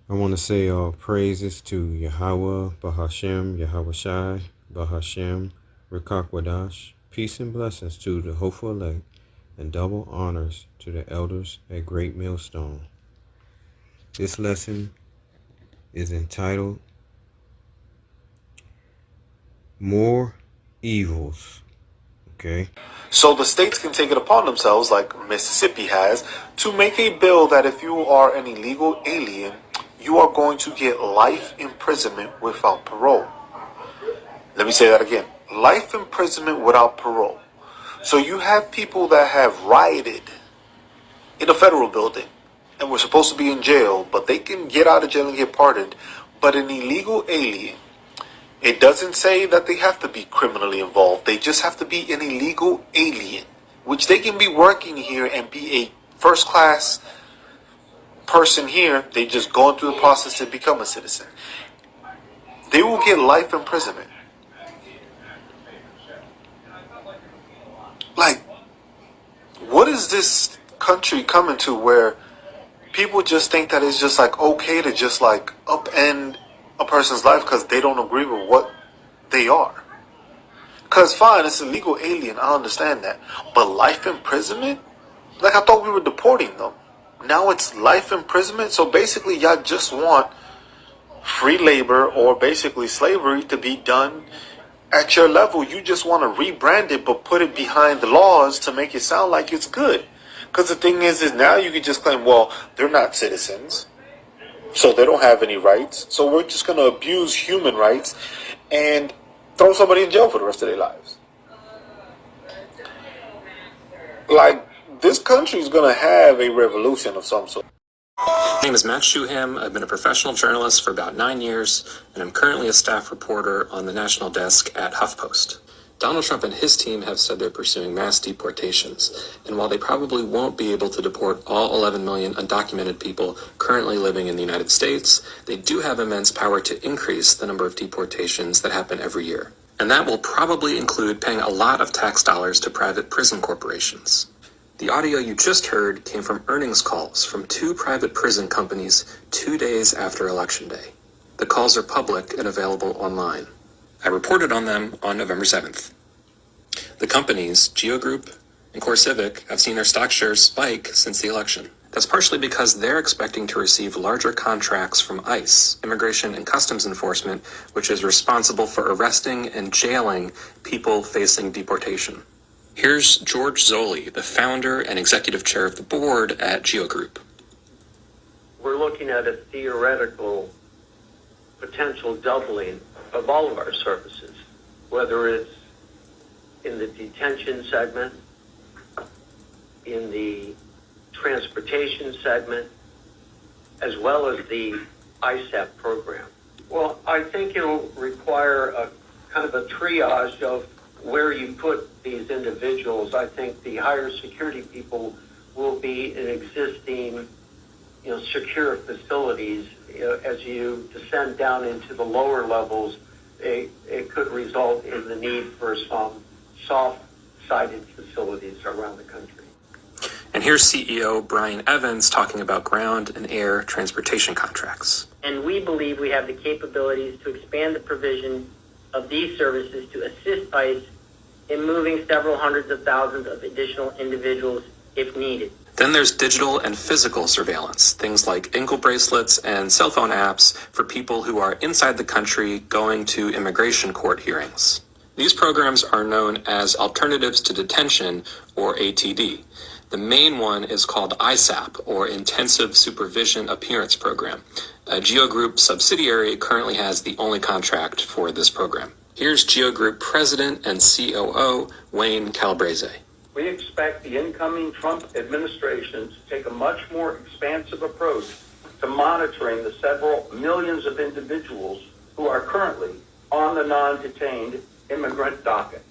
I want to say all praises to Yahweh, Bahashem, Yahweh Shai, Bahashem, Rikakwadash. Peace and blessings to the hopeful elect, and double honors to the elders at Great Millstone. This lesson is entitled More Evils. Okay? So the states can take it upon themselves, like Mississippi has, to make a bill that if you are an illegal alien, you are going to get life imprisonment without parole. Let me say that again. Life imprisonment without parole. So you have people that have rioted in a federal building and were supposed to be in jail, but they can get out of jail and get pardoned. But an illegal alien, it doesn't say that they have to be criminally involved. They just have to be an illegal alien, which they can be working here and be a first-class person here. They just going through the process to become a citizen. They will get life imprisonment. Like, what is this country coming to where people just think that it's just like okay to just like upend a person's life because they don't agree with what they are? Because fine, it's a legal alien, I understand that. But life imprisonment? Like, I thought we were deporting them. Now it's life imprisonment? So basically y'all just want free labor or basically slavery to be done at your level. You just want to rebrand it but put it behind the laws to make it sound like it's good. Because the thing is now you can just claim, well, they're not citizens, so they don't have any rights. So we're just going to abuse human rights and throw somebody in jail for the rest of their lives. Like, this country is going to have a revolution of some sort. My name is Matt Shuham. I've been a professional journalist for about 9 years, and I'm currently a staff reporter on the national desk at HuffPost. Donald Trump and his team have said they're pursuing mass deportations, and while they probably won't be able to deport all 11 million undocumented people currently living in the United States, they do have immense power to increase the number of deportations that happen every year. And that will probably include paying a lot of tax dollars to private prison corporations. The audio you just heard came from earnings calls from 2 private prison companies 2 days after Election Day. The calls are public and available online. I reported on them on November 7th. The companies, Geo Group and CoreCivic, have seen their stock shares spike since the election. That's partially because they're expecting to receive larger contracts from ICE, Immigration and Customs Enforcement, which is responsible for arresting and jailing people facing deportation. Here's George Zoli, the founder and executive chair of the board at Geo Group. We're looking at a theoretical potential doubling of all of our services, whether it's in the detention segment, in the transportation segment, as well as the ISAP program. Well, I think it'll require a kind of a triage of where you put these individuals. I think the higher security people will be in existing, secure facilities. As you descend down into the lower levels, it could result in the need for some soft-sided facilities around the country. And here's CEO Brian Evans talking about ground and air transportation contracts. And we believe we have the capabilities to expand the provision of these services to assist ICE in moving several hundreds of thousands of additional individuals if needed. Then there's digital and physical surveillance, things like ankle bracelets and cell phone apps for people who are inside the country going to immigration court hearings. These programs are known as Alternatives to Detention, or ATD. The main one is called ISAP, or Intensive Supervision Appearance Program. A Geo Group subsidiary currently has the only contract for this program. Here's Geo Group President and COO Wayne Calabrese. We expect the incoming Trump administration to take a much more expansive approach to monitoring the several millions of individuals who are currently on the non-detained immigrant docket.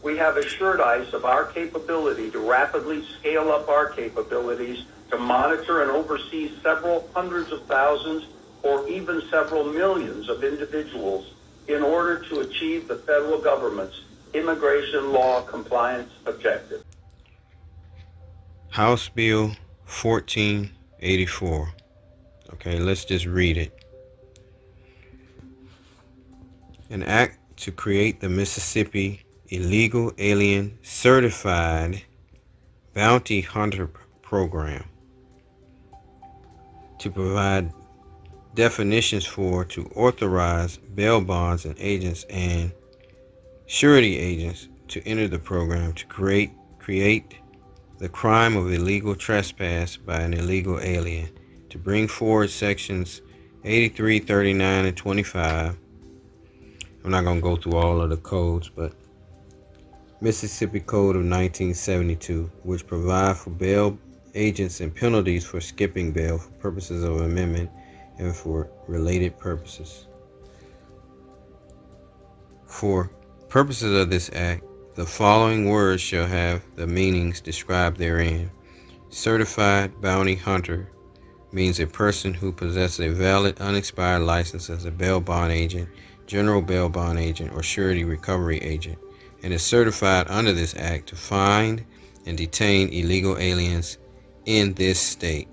We have assured ICE of our capability to rapidly scale up our capabilities to monitor and oversee several hundreds of thousands or even several millions of individuals in order to achieve the federal government's immigration law compliance objective. House Bill 1484. Okay, let's just read it. An act to create the Mississippi Illegal Alien Certified Bounty Hunter Program, to provide definitions for, to authorize bail bonds and agents and surety agents to enter the program, to create the crime of illegal trespass by an illegal alien, to bring forward sections 83, 39, and 25. I'm not going to go through all of the codes, but Mississippi Code of 1972, which provide for bail agents and penalties for skipping bail for purposes of amendment and for related purposes. For purposes of this act, the following words shall have the meanings described therein. Certified bounty hunter means a person who possesses a valid unexpired license as a bail bond agent, general bail bond agent, or surety recovery agent, and is certified under this act to find and detain illegal aliens in this state.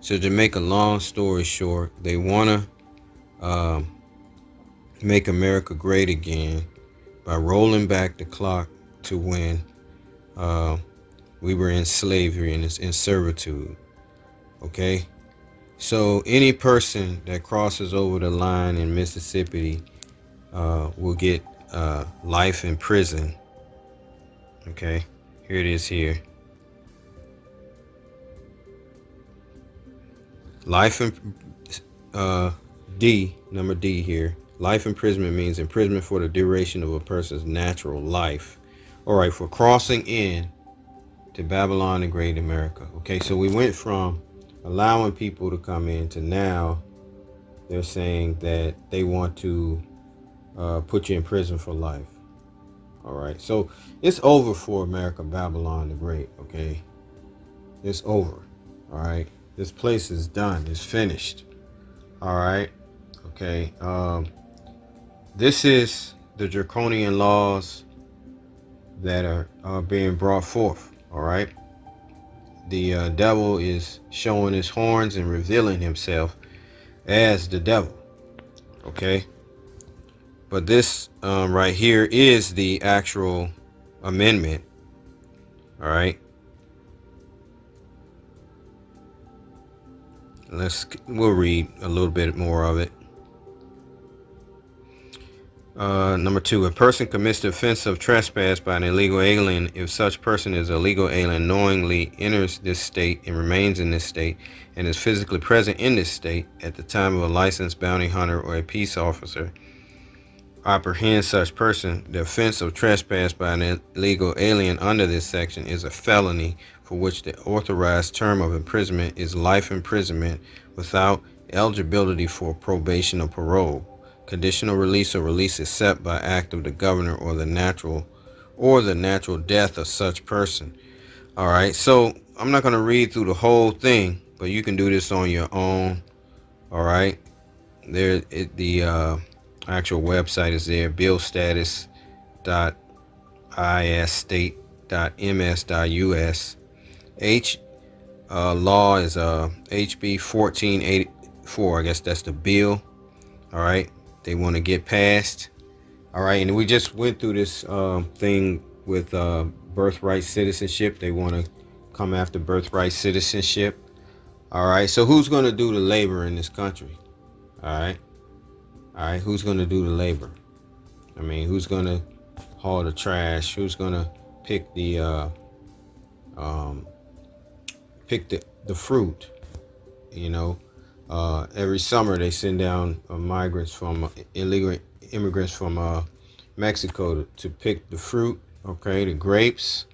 So to make a long story short, they want to make America great again by rolling back the clock to when we were in slavery and in servitude. Okay? So any person that crosses over the line in Mississippi will get life in prison. Okay? Here it is here. Life in D, number D here. Life imprisonment means imprisonment for the duration of a person's natural life. All right, for crossing in to Babylon the Great America. Okay, so we went from allowing people to come in to now they're saying that they want to put you in prison for life. All right, so it's over for America, Babylon the Great. Okay, it's over. All right, this place is done. It's finished. All right. Okay. This is the draconian laws that are being brought forth. All right. The devil is showing his horns and revealing himself as the devil. Okay. But this right here is the actual amendment. All right. We'll read a little bit more of it. Number 2, a person commits the offense of trespass by an illegal alien if such person is a legal alien, knowingly enters this state and remains in this state and is physically present in this state at the time of a licensed bounty hunter or a peace officer apprehends such person. The offense of trespass by an illegal alien under this section is a felony for which the authorized term of imprisonment is life imprisonment without eligibility for probation or parole. Conditional release or release except by act of the governor or the natural death of such person. All right, so I'm not going to read through the whole thing, but you can do this on your own. All right, the actual website is there, billstatus.isstate.ms.us. Law is HB 1484. I guess that's the bill. All right, they want to get passed. All right, and we just went through this thing with birthright citizenship. They want to come after birthright citizenship. All right, so who's going to do the labor in this country? All right, who's going to do the labor? I mean, who's going to haul the trash? Who's going to pick the fruit? You know, every summer they send down migrants from illegal immigrants from Mexico to pick the fruit, okay, the grapes,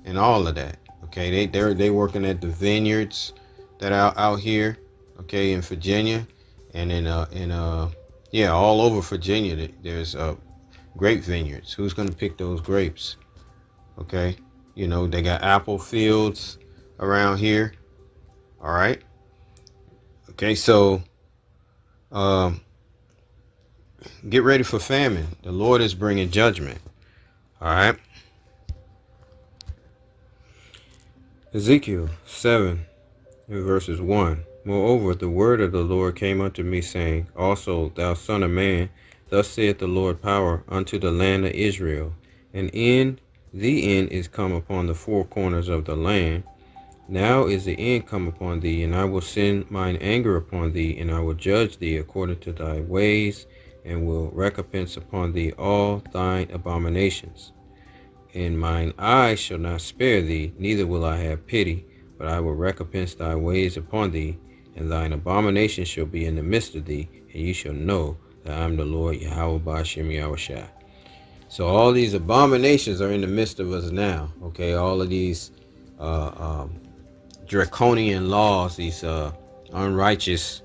and all of that. Okay, they working at the vineyards that are out here, okay, in Virginia, and yeah, all over Virginia. There's grape vineyards. Who's gonna pick those grapes? Okay, you know, they got apple fields around here. All right. Okay, so get ready for famine. The Lord is bringing judgment. All right. Ezekiel 7 verses 1. Moreover, the word of the Lord came unto me, saying, Also, thou son of man, thus saith the Lord power unto the land of Israel, and the end is come upon the four corners of the land. Now is the end come upon thee, and I will send mine anger upon thee, and I will judge thee according to thy ways, and will recompense upon thee all thine abominations. And mine eye shall not spare thee, neither will I have pity, but I will recompense thy ways upon thee, and thine abomination shall be in the midst of thee, and you shall know that I am the Lord Yahweh Ba'ashem Yahushua. So all these abominations are in the midst of us now. Okay, all of these draconian laws, these unrighteous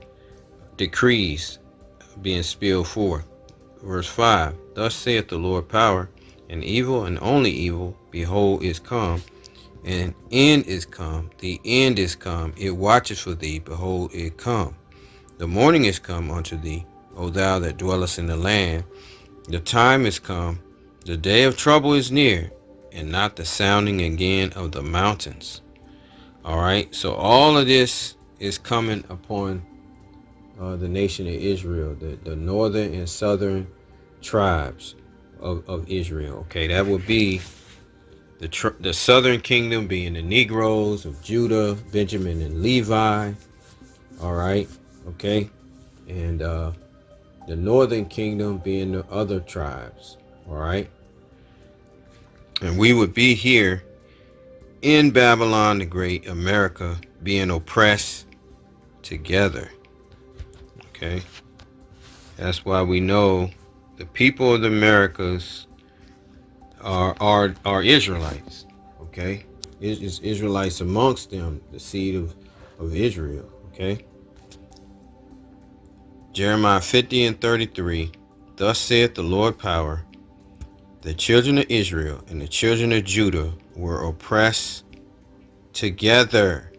decrees being spilled forth. Verse 5, Thus saith the Lord power, and evil and only evil, behold, is come, and end is come, the end is come, it watcheth for thee, behold, it come. The morning is come unto thee, O thou that dwellest in the land. The time is come, the day of trouble is near, and not the sounding again of the mountains. All right, so all of this is coming upon the nation of Israel, the northern and southern tribes of Israel. Okay, that would be the southern kingdom being the Negroes of Judah, Benjamin, and Levi. All right, okay, and the northern kingdom being the other tribes. All right, and we would be here in Babylon the Great, America, being oppressed together. Okay, that's why we know the people of the Americas are Israelites. Okay, it's Israelites amongst them, the seed of Israel. Okay, Jeremiah 50 and 33. Thus saith the Lord power, the children of Israel and the children of Judah were oppressed together,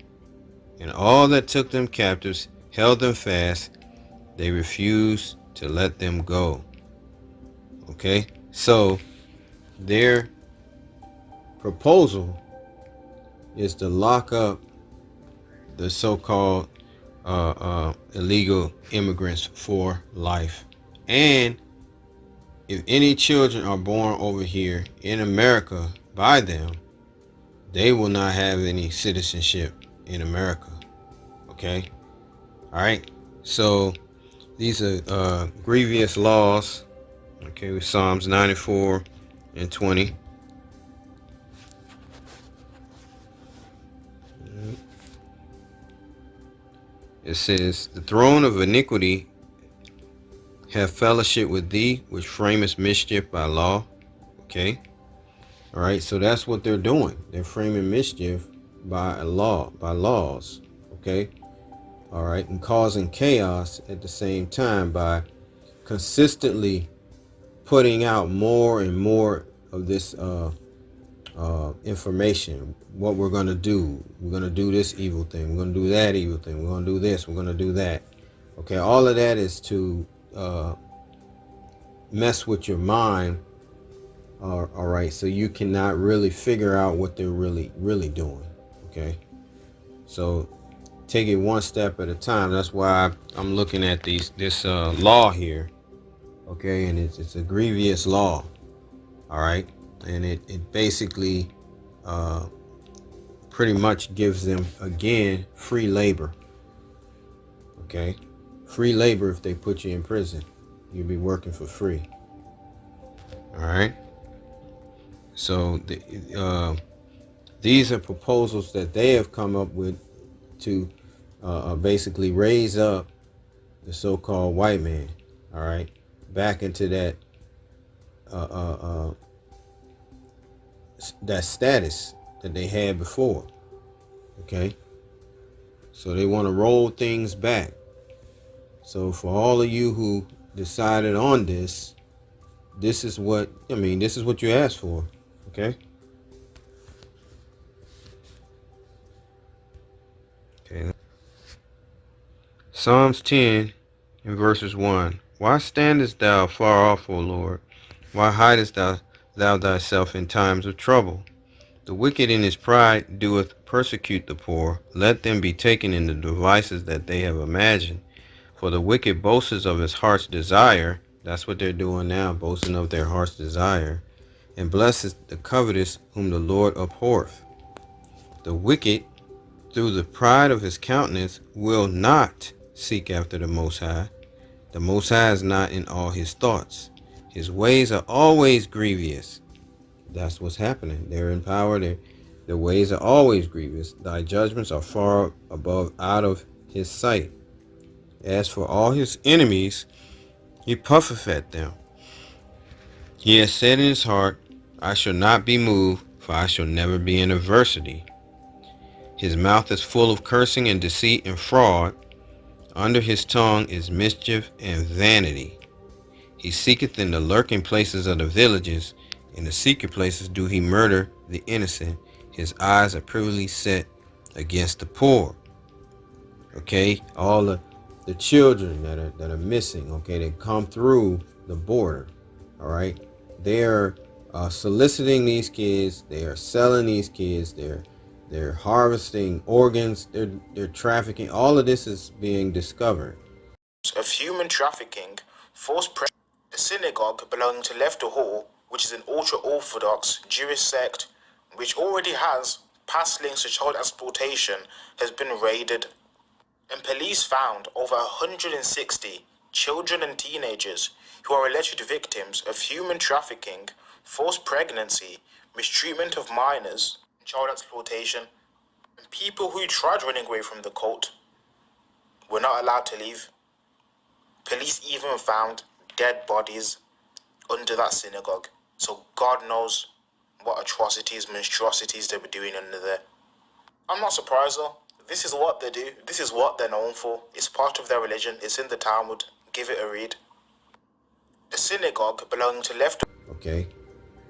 and all that took them captives held them fast. They refused to let them go. Okay, so their proposal is to lock up the so-called illegal immigrants for life. And if any children are born over here in America by them, they will not have any citizenship in America. Okay, all right, so these are grievous laws. Okay, with Psalms 94 and 20. It says, The throne of iniquity have fellowship with thee, which framest mischief by law. Okay, all right, so that's what they're doing. They're framing mischief by a law, by laws. Okay, all right, and causing chaos at the same time by consistently putting out more and more of this information. What we're going to do. We're going to do this evil thing. We're going to do that evil thing. We're going to do this. We're going to do that. Okay, all of that is to mess with your mind. All right, so you cannot really figure out what they're really doing. Okay, so take it one step at a time. That's why I'm looking at this law here. Okay, and it's a grievous law. All right, and it basically pretty much gives them, again, free labor. Okay, free labor. If they put you in prison, you'll be working for free. All right, so these are proposals that they have come up with to basically raise up the so-called white man. All right, back into that that status that they had before. Okay, so they want to roll things back. So for all of you who decided on this, this is what you asked for. Okay, Psalms 10 and verses 1. Why standest thou far off, O Lord? Why hidest thou thyself in times of trouble? The wicked in his pride doeth persecute the poor. Let them be taken in the devices that they have imagined. For the wicked boasts of his heart's desire. That's what they're doing now, boasting of their heart's desire. And blesses the covetous whom the Lord abhorreth. The wicked, through the pride of his countenance, will not seek after the Most High. The Most High is not in all his thoughts. His ways are always grievous. That's what's happening. They're in power. Their ways are always grievous. Thy judgments are far above out of his sight. As for all his enemies, he puffeth at them. He has said in his heart, I shall not be moved, for I shall never be in adversity. His mouth is full of cursing and deceit and fraud. Under his tongue is mischief and vanity. He seeketh in the lurking places of the villages. In the secret places do he murder the innocent. His eyes are privily set against the poor. Okay, all the children that are missing, okay, they come through the border. All right, they're soliciting these kids. They are selling these kids. They're harvesting organs. They're trafficking. All of this is being discovered. Of human trafficking, a synagogue belonging to Lefter Hall, which is an ultra-Orthodox Jewish sect which already has past links to child exploitation, has been raided, and police found over 160 children and teenagers who are alleged victims of human trafficking, forced pregnancy, mistreatment of minors, child exploitation, and people who tried running away from the cult were not allowed to leave. Police even found dead bodies under that synagogue. So God knows what atrocities, monstrosities they were doing under there. I'm not surprised though. This is what they do. This is what they're known for. It's part of their religion. It's in the Talmud. Give it a read. A synagogue belonging to Lefter. Okay,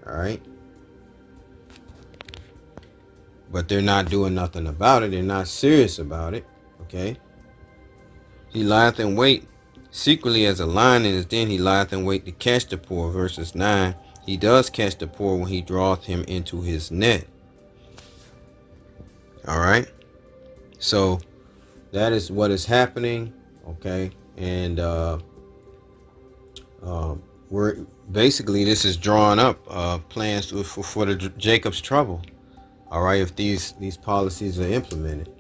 all right. But they're not doing nothing about it. They're not serious about it. Okay. He lieth in wait secretly as a lion in his den. He lieth in wait to catch the poor. Verses 9. He does catch the poor when he draweth him into his net. All right. So that is what is happening. Okay. And we're basically, this is drawing up plans for the Jacob's trouble. All right. If these policies are implemented.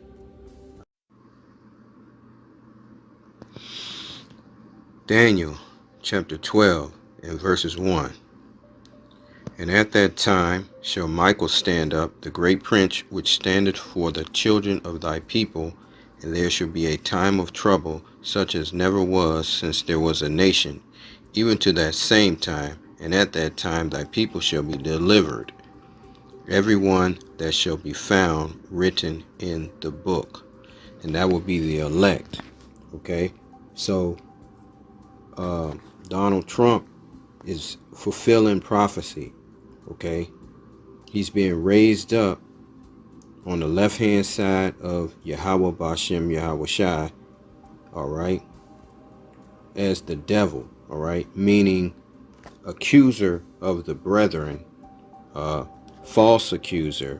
Daniel chapter 12 and verses 1. And at that time shall Michael stand up, the great prince, which standeth for the children of thy people, and there shall be a time of trouble, such as never was since there was a nation, even to that same time. And at that time thy people shall be delivered, every one that shall be found written in the book. And that will be the elect. Okay, so Donald Trump is fulfilling prophecy. Okay, he's being raised up on the left hand side of Yahweh Bashem Yahweh Shai, all right, as the devil, all right, meaning accuser of the brethren, false accuser,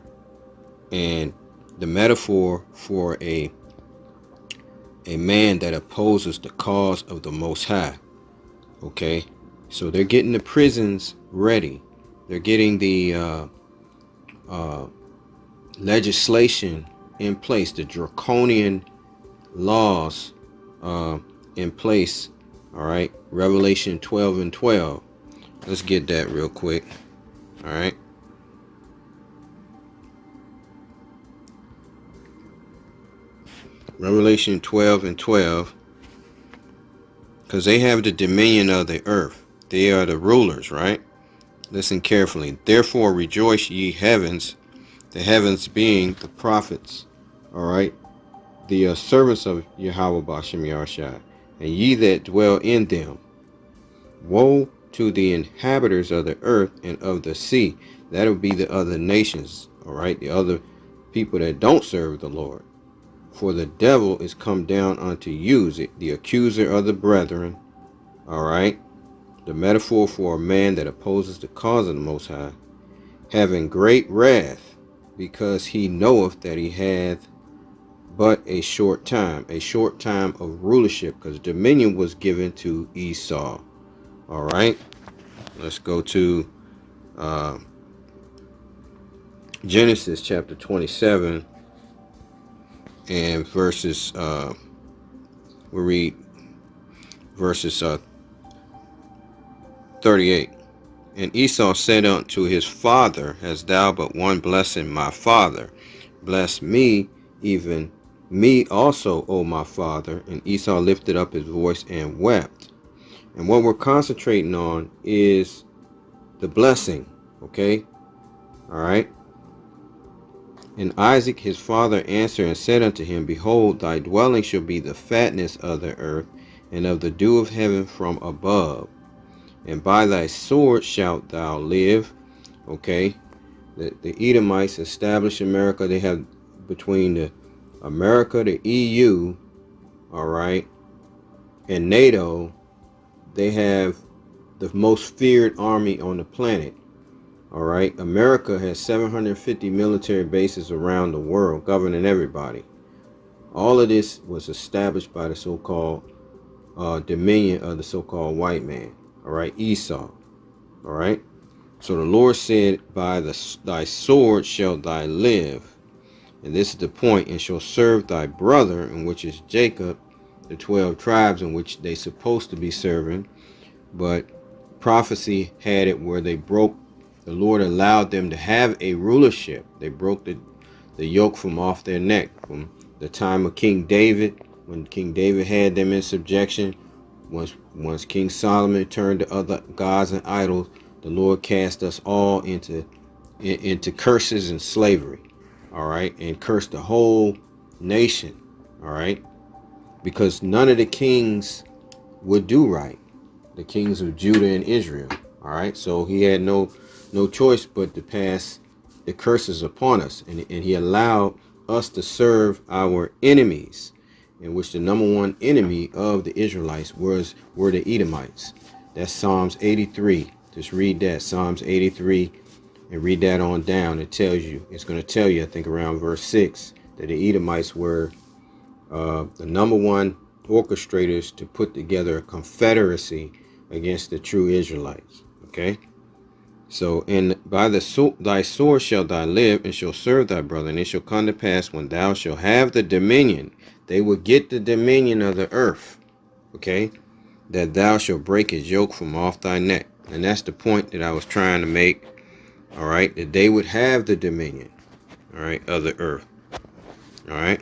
and the metaphor for a man that opposes the cause of the Most High. Okay, so they're getting the prisons ready. They're getting the legislation in place, the draconian laws in place. All right, Revelation 12 and 12. Let's get that real quick. All right. Revelation 12 and 12. Because they have the dominion of the earth. They are the rulers, right? Listen carefully. Therefore rejoice ye heavens, the heavens being the prophets, all right, the servants of Yahweh Bashem Yahushua, and ye that dwell in them. Woe to the inhabitants of the earth and of the sea. That would be the other nations, all right, the other people that don't serve the Lord. For the devil is come down unto you, the accuser of the brethren, all right, the metaphor for a man that opposes the cause of the Most High, having great wrath, because he knoweth that he hath but a short time of rulership, because dominion was given to Esau. All right, let's go to Genesis chapter 27 and verses we'll read verses 38. And Esau said unto his father, Hast thou but one blessing, my father? Bless me, even me also, O my father. And Esau lifted up his voice and wept. And what we're concentrating on is the blessing, okay? All right. And Isaac his father answered and said unto him, Behold, thy dwelling shall be the fatness of the earth, and of the dew of heaven from above. And by thy sword shalt thou live. Okay. The Edomites established America. They have between the America, the EU, all right, and NATO, they have the most feared army on the planet. All right. America has 750 military bases around the world, governing everybody. All of this was established by the so-called dominion of the so-called white man. All right, Esau. All right. So the Lord said, By thy sword shall thy live. And this is the point, and shall serve thy brother, in which is Jacob, the 12 tribes in which they supposed to be serving. But prophecy had it where they broke. The Lord allowed them to have a rulership. They broke the yoke from off their neck from the time of King David, when King David had them in subjection. Once King Solomon turned to other gods and idols, the Lord cast us all into curses and slavery. All right, and cursed the whole nation. All right, because none of the kings would do right. The kings of Judah and Israel. All right, so he had no choice but to pass the curses upon us, and he allowed us to serve our enemies, in which the number one enemy of the Israelites were the Edomites. That's Psalms 83. Just read that, Psalms 83, and read that on down. It tells you, it's going to tell you, I think around verse 6, that the Edomites were the number one orchestrators to put together a confederacy against the true Israelites. Okay? So, and by thy sword shall thou live, and shall serve thy brother, and it shall come to pass when thou shalt have the dominion. They will get the dominion of the earth, okay, that thou shalt break his yoke from off thy neck. And that's the point that I was trying to make, all right, that they would have the dominion, all right, of the earth, all right.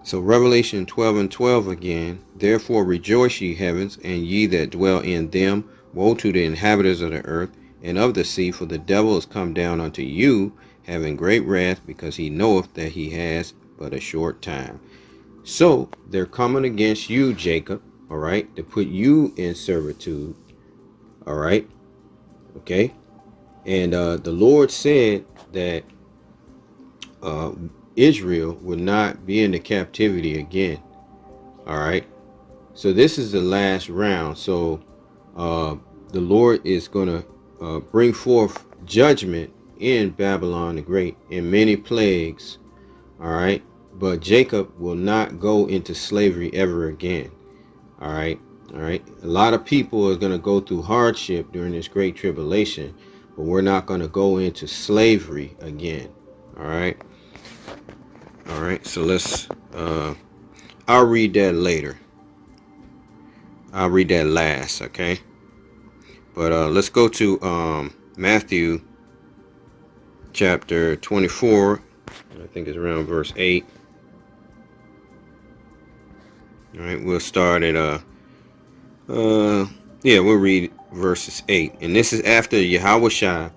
So Revelation 12:12 again, Therefore rejoice ye heavens, and ye that dwell in them. Woe to the inhabitants of the earth and of the sea, for the devil is come down unto you, having great wrath, because he knoweth that he has but a short time. So they're coming against you, Jacob, all right, to put you in servitude, all right, okay. And the Lord said that Israel will not be in the captivity again. All right. So this is the last round. So the Lord is going to bring forth judgment in Babylon the Great in many plagues. All right. But Jacob will not go into slavery ever again. All right. All right. A lot of people are going to go through hardship during this great tribulation, but we're not going to go into slavery again. All right. All right, so let's, I'll read that later. I'll read that last, okay? But let's go to Matthew chapter 24. I think it's around verse 8. All right, we'll start at, we'll read verses 8. And this is after Yahushua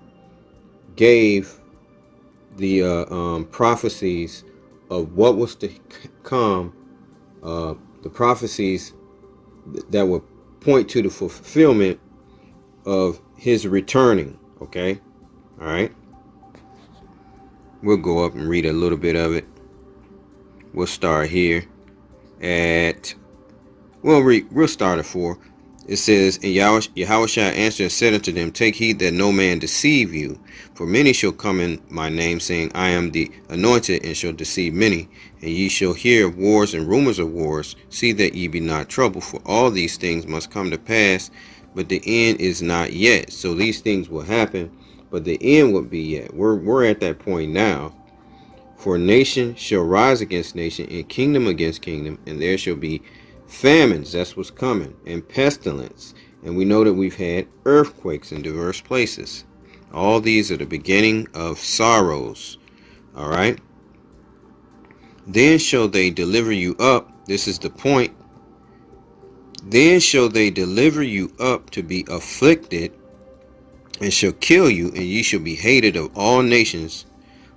gave the prophecies of what was to come, the prophecies that would point to the fulfillment of his returning. Okay, all right. We'll go up and read a little bit of it. We'll start here at. We'll start at 4. it says, and Yahushua answered and said unto them, take heed that no man deceive you. For many shall come in my name, saying, I am the anointed, and shall deceive many. And ye shall hear of wars and rumors of wars. See that ye be not troubled, for all these things must come to pass, but the end is not yet. So these things will happen, but the end would be yet. We're at that point now. For nation shall rise against nation, and kingdom against kingdom, and there shall be famines, that's what's coming, and pestilence. And we know that we've had earthquakes in diverse places. All these are the beginning of sorrows. All right. Then shall they deliver you up. This is the point. Then shall they deliver you up to be afflicted, and shall kill you, and ye shall be hated of all nations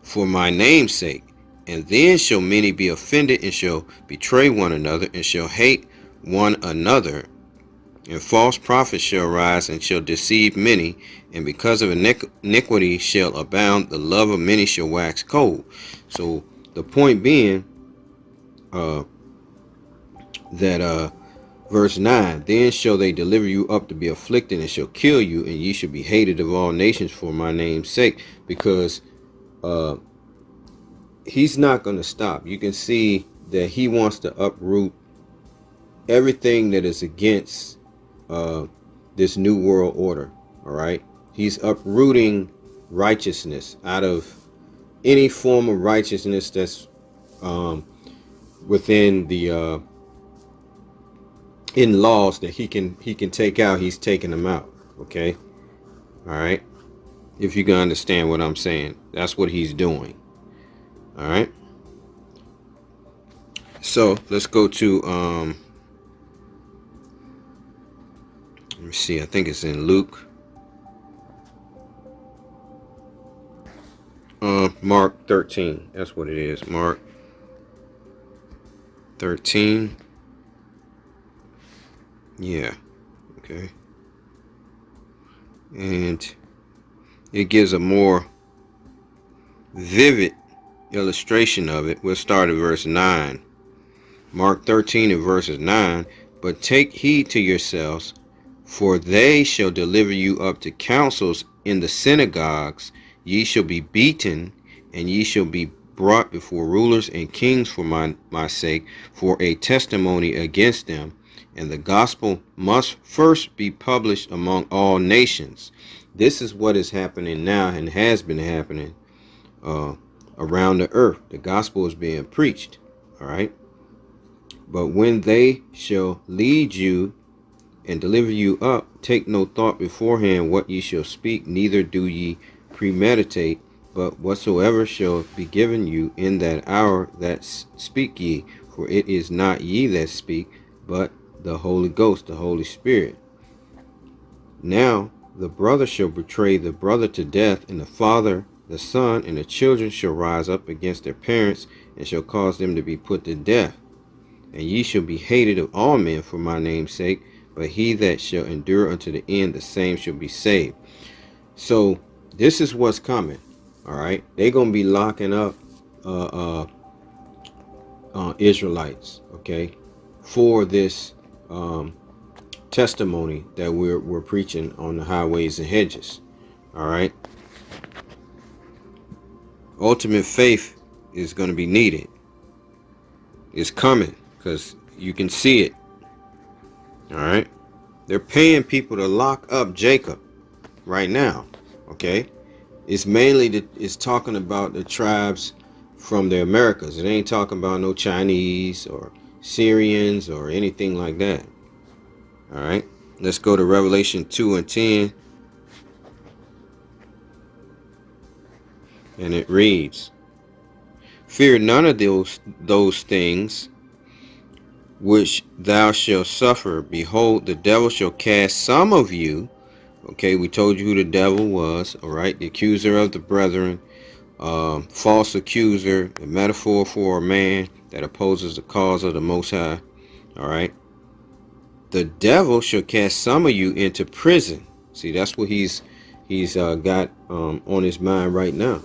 for my name's sake. And then shall many be offended, and shall betray one another, and shall hate one another. And false prophets shall rise, and shall deceive many. And because of iniquity shall abound, the love of many shall wax cold. So the point being, that verse 9, then shall they deliver you up to be afflicted, and shall kill you, and ye shall be hated of all nations for my name's sake. Because he's not going to stop. You can see that he wants to uproot everything that is against this new world order. All right. He's uprooting righteousness out of any form of righteousness that's within the in laws that he can take out. He's taking them out. Okay. All right. If you can understand what I'm saying, that's what he's doing. All right. So let's go to let me see. I think it's in Luke. Mark 13. That's what it is. Mark 13. Yeah. Okay. And it gives a more vivid illustration of it. We'll start at verse 9. Mark 13 and verses 9. But take heed to yourselves, for they shall deliver you up to councils in the synagogues. Ye shall be beaten, and ye shall be brought before rulers and kings for my sake, for a testimony against them. And the gospel must first be published among all nations. This is what is happening now and has been happening around the earth. The gospel is being preached. All right. But when they shall lead you and deliver you up, take no thought beforehand what ye shall speak, neither do ye premeditate, but whatsoever shall be given you in that hour, that speak ye. For it is not ye that speak, but the Holy Ghost, the Holy Spirit. Now the brother shall betray the brother to death, and the father the son, and the children shall rise up against their parents, and shall cause them to be put to death. And ye shall be hated of all men for my name's sake, but he that shall endure unto the end, the same shall be saved. So this is what's coming. All right. They're going to be locking up Israelites, okay, for this testimony that we're preaching on the highways and hedges. All right. Ultimate faith is going to be needed. It's coming, because you can see it. All right. They're paying people to lock up Jacob right now. Okay. It's mainly it's talking about the tribes from the Americas. It ain't talking about no Chinese or Syrians or anything like that. All right. Let's go to Revelation 2 and 10. And it reads, fear none of those things which thou shalt suffer. Behold, the devil shall cast some of you. Okay, we told you who the devil was. All right, the accuser of the brethren, false accuser, the metaphor for a man that opposes the cause of the Most High. All right, the devil shall cast some of you into prison. See, that's what he's got on his mind right now.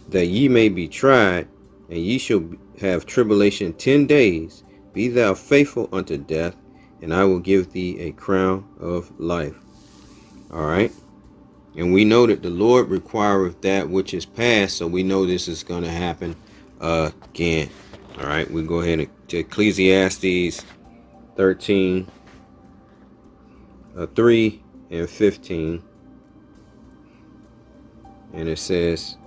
That ye may be tried, and ye shall have tribulation 10 days. Be thou faithful unto death, and I will give thee a crown of life. All right. And we know that the Lord requireth that which is past, so we know this is going to happen again. All right. We go ahead to Ecclesiastes 13, 3 and 15. And it says,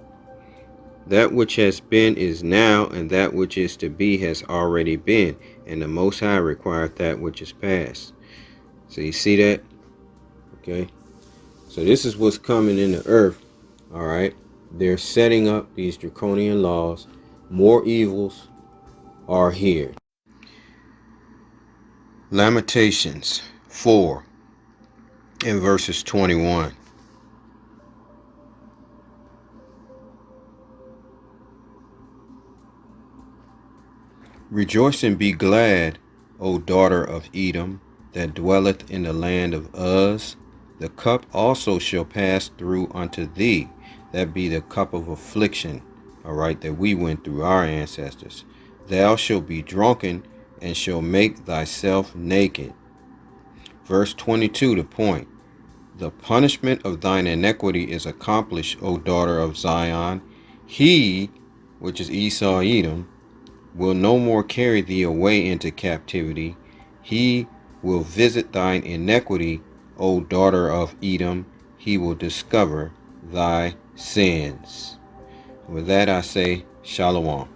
that which has been is now, and that which is to be has already been, and the Most High required that which is past. So you see that? Okay. So this is what's coming in the earth. All right. They're setting up these draconian laws. More evils are here. Lamentations 4 and verses 21. Rejoice and be glad, O daughter of Edom, that dwelleth in the land of Uz. The cup also shall pass through unto thee, that be the cup of affliction, all right, that we went through, our ancestors. Thou shalt be drunken, and shall make thyself naked. Verse 22, the point. The punishment of thine iniquity is accomplished, O daughter of Zion. He, which is Esau Edom, will no more carry thee away into captivity. He will visit thine iniquity, O daughter of Edom. He will discover thy sins. With that I say, Shalom.